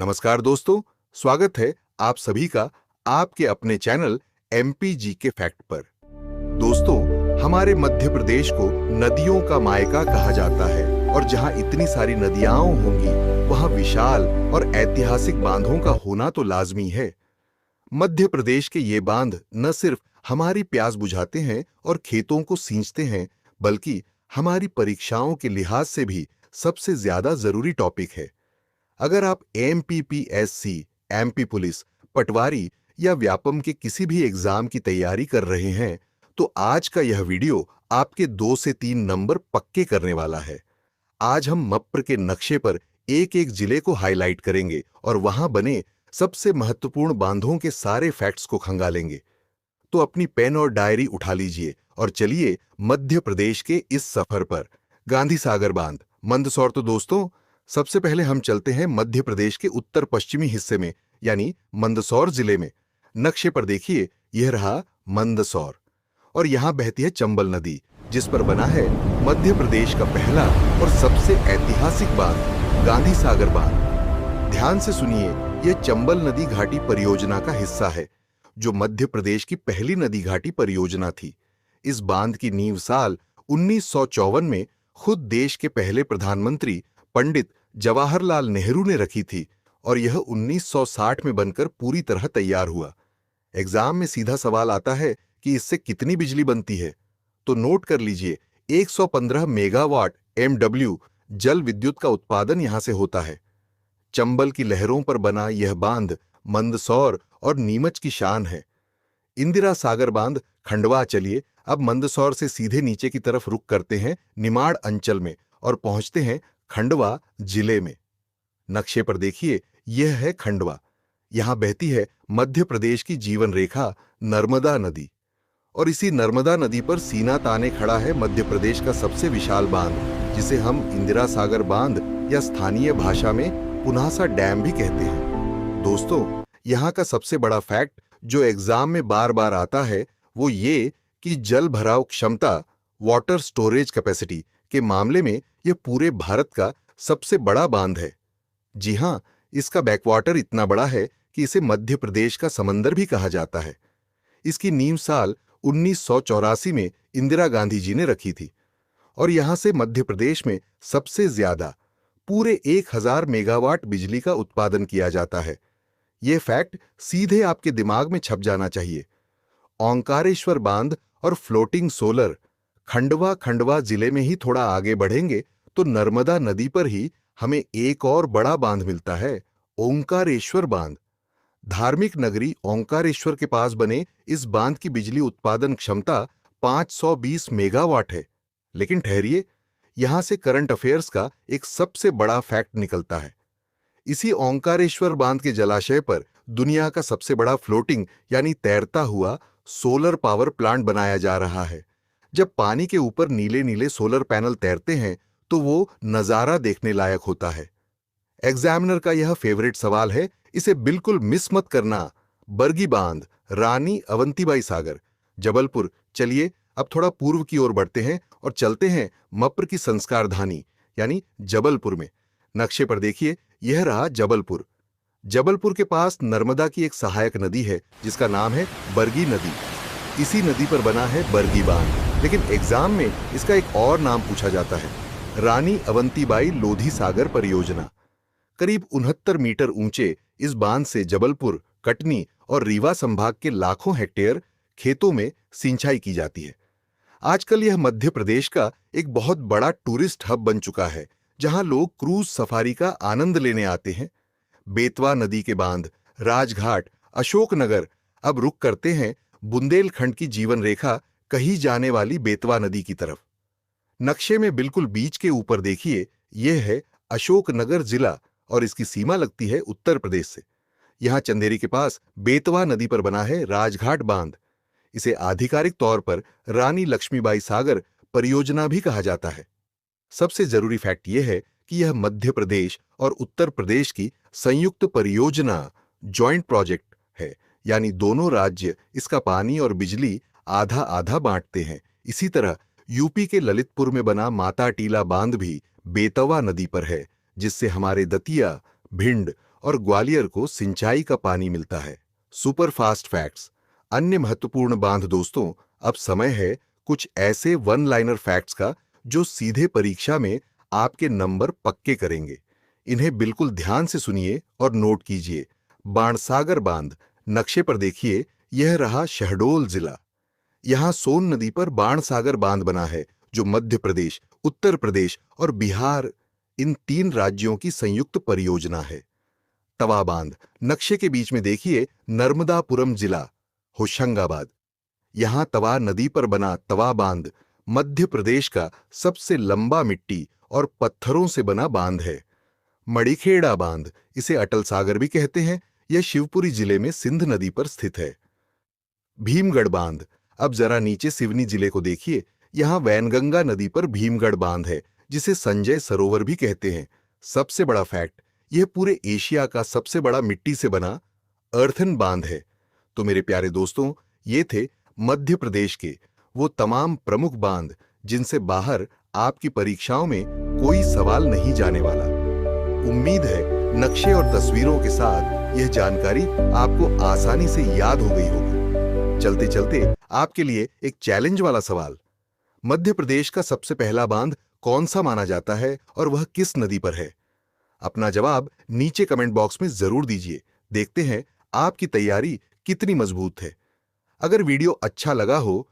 नमस्कार दोस्तों, स्वागत है आप सभी का आपके अपने चैनल एमपीजी के फैक्ट पर। दोस्तों, हमारे मध्य प्रदेश को नदियों का मायका कहा जाता है और जहां इतनी सारी नदियां होंगी वहां विशाल और ऐतिहासिक बांधों का होना तो लाजमी है। मध्य प्रदेश के ये बांध न सिर्फ हमारी प्यास बुझाते हैं और खेतों को सींचते हैं, बल्कि हमारी परीक्षाओं के लिहाज से भी सबसे ज्यादा जरूरी टॉपिक है। अगर आप एमपीपीएससी, एमपी पुलिस, पटवारी या व्यापम के किसी भी एग्जाम की तैयारी कर रहे हैं, तो आज का यह वीडियो आपके 2 से 3 नंबर पक्के करने वाला है। आज हम मप्र के नक्शे पर एक एक जिले को हाईलाइट करेंगे और वहां बने सबसे महत्वपूर्ण बांधों के सारे फैक्ट्स को खंगालेंगे। तो अपनी पेन और डायरी उठा लीजिए और चलिए मध्य प्रदेश के इस सफर पर। गांधी सागर बांध, मंदसौर। तो दोस्तों, सबसे पहले हम चलते हैं मध्य प्रदेश के उत्तर पश्चिमी हिस्से में, यानी मंदसौर जिले में। नक्शे पर देखिए, यह रहा मंदसौर और यहां बहती है चंबल नदी, जिस पर बना है मध्य प्रदेश का पहला और सबसे ऐतिहासिक बांध, गांधी सागर बांध। ध्यान से सुनिए, यह चंबल नदी घाटी परियोजना का हिस्सा है, जो मध्य प्रदेश की पहली नदी घाटी परियोजना थी। इस बांध की नींव साल 1954 में खुद देश के पहले प्रधानमंत्री पंडित जवाहरलाल नेहरू ने रखी थी और यह 1960 में बनकर पूरी तरह तैयार हुआ। एग्जाम में सीधा सवाल आता है कि इससे कितनी बिजली बनती है, तो नोट कर लीजिए, 115 मेगावाट एमडब्ल्यू जल विद्युत का उत्पादन यहां से होता है। चंबल की लहरों पर बना यह बांध मंदसौर और नीमच की शान है। इंदिरा सागर बांध, खंडवा। चलिए अब मंदसौर से सीधे नीचे की तरफ रुख करते हैं निमाड़ अंचल में और पहुंचते हैं खंडवा जिले में। नक्शे पर देखिए, यह है खंडवा। यहां बहती है मध्य प्रदेश की जीवन रेखा नर्मदा नदी और इसी नर्मदा नदी पर सीना ताने खड़ा है मध्य प्रदेश का सबसे विशाल बांध, जिसे हम इंदिरा सागर बांध या स्थानीय भाषा में पुनासा डैम भी कहते हैं। दोस्तों, यहां का सबसे बड़ा फैक्ट जो एग्जाम में बार बार आता है वो ये कि जल भराव क्षमता, वाटर स्टोरेज कैपेसिटी के मामले में यह पूरे भारत का सबसे बड़ा बांध है। जी हां, इसका बैकवाटर इतना बड़ा है कि इसे मध्य प्रदेश का समंदर भी कहा जाता है। इसकी नींव साल 1984 में इंदिरा गांधी जी ने रखी थी और यहां से मध्य प्रदेश में सबसे ज्यादा पूरे 1000 मेगावाट बिजली का उत्पादन किया जाता है। यह फैक्ट सीधे आपके दिमाग में छप जाना चाहिए। ओंकारेश्वर बांध और फ्लोटिंग सोलर। खंडवा जिले में ही थोड़ा आगे बढ़ेंगे तो नर्मदा नदी पर ही हमें एक और बड़ा बांध मिलता है, ओंकारेश्वर बांध। धार्मिक नगरी ओंकारेश्वर के पास बने इस बांध की बिजली उत्पादन क्षमता 520 मेगावाट है। लेकिन ठहरिए, यहां से करंट अफेयर्स का एक सबसे बड़ा फैक्ट निकलता है। इसी ओंकारेश्वर बांध के जलाशय पर दुनिया का सबसे बड़ा फ्लोटिंग यानी तैरता हुआ सोलर पावर प्लांट बनाया जा रहा है। जब पानी के ऊपर नीले नीले सोलर पैनल तैरते हैं तो वो नजारा देखने लायक होता है। एग्जामिनर का यह फेवरेट सवाल है, इसे बिल्कुल मिस मत करना। बरगी बांध, रानी अवंतीबाई सागर, जबलपुर। चलिए अब थोड़ा पूर्व की ओर बढ़ते हैं और चलते हैं मप्र की संस्कार धानी यानी जबलपुर में। नक्शे पर देखिए, यह रहा जबलपुर। जबलपुर के पास नर्मदा की एक सहायक नदी है जिसका नाम है बरगी नदी। इसी नदी पर बना है बरगी बांध, लेकिन एग्जाम में इसका एक और नाम पूछा जाता है, रानी अवंतीबाई लोधी सागर परियोजना। करीब 69 मीटर ऊंचे इस बांध से जबलपुर, कटनी और रीवा संभाग के लाखों हेक्टेयर खेतों में सिंचाई की जाती है। आजकल यह मध्य प्रदेश का एक बहुत बड़ा टूरिस्ट हब बन चुका है, जहां लोग क्रूज सफारी का आनंद लेने आते हैं। बेतवा नदी के बांध, राजघाट, अशोकनगर। अब रुख करते हैं बुंदेलखंड की जीवन रेखा कही जाने वाली बेतवा नदी की तरफ। नक्शे में बिल्कुल बीच के ऊपर देखिए, यह है अशोकनगर जिला और इसकी सीमा लगती है उत्तर प्रदेश से। यहां चंदेरी के पास बेतवा नदी पर बना है राजघाट बांध। इसे आधिकारिक तौर पर रानी लक्ष्मीबाई सागर परियोजना भी कहा जाता है। सबसे जरूरी फैक्ट यह है कि यह मध्य प्रदेश और उत्तर प्रदेश की संयुक्त परियोजना, जॉइंट प्रोजेक्ट है, यानी दोनों राज्य इसका पानी और बिजली आधा आधा बांटते हैं। इसी तरह यूपी के ललितपुर में बना माता टीला बांध भी बेतवा नदी पर है, जिससे हमारे दतिया, भिंड और ग्वालियर को सिंचाई का पानी मिलता है। Super fast facts. अन्य महत्वपूर्ण बांध दोस्तों, अब समय है कुछ ऐसे वन लाइनर फैक्ट्स का जो सीधे परीक्षा में आपके नंबर पक्के करेंगे। इन्हें बिल्कुल ध्यान से सुनिए और नोट कीजिए। बाणसागर बांध, नक्शे पर देखिए, यह रहा शहडोल जिला। यहां सोन नदी पर बाणसागर बांध बना है, जो मध्य प्रदेश, उत्तर प्रदेश और बिहार इन 3 राज्यों की संयुक्त परियोजना है। तवा बांध, नक्शे के बीच में देखिए, नर्मदापुरम जिला, होशंगाबाद। यहां तवा नदी पर बना तवा बांध मध्य प्रदेश का सबसे लंबा मिट्टी और पत्थरों से बना बांध है। मड़ीखेड़ा बांध, इसे अटल सागर भी कहते हैं, यह शिवपुरी जिले में सिंध नदी पर स्थित है। भीमगढ़ बांध, अब जरा नीचे सिवनी जिले को देखिए, यहां वैनगंगा नदी पर भीमगढ़ बांध है, जिसे संजय सरोवर भी कहते हैं। सबसे बड़ा फैक्ट, यह पूरे एशिया का सबसे बड़ा मिट्टी से बना अर्थन बांध है। तो मेरे प्यारे दोस्तों, ये थे मध्य प्रदेश के वो तमाम प्रमुख बांध जिनसे बाहर आपकी परीक्षाओं में कोई सवाल नहीं जाने वाला। उम्मीद है नक्शे और तस्वीरों के साथ यह जानकारी आपको आसानी से याद हो गई होगी। चलते चलते आपके लिए एक चैलेंज वाला सवाल। मध्य प्रदेश का सबसे पहला बांध कौन सा माना जाता है और वह किस नदी पर है? अपना जवाब नीचे कमेंट बॉक्स में जरूर दीजिए। देखते हैं आपकी तैयारी कितनी मजबूत है। अगर वीडियो अच्छा लगा हो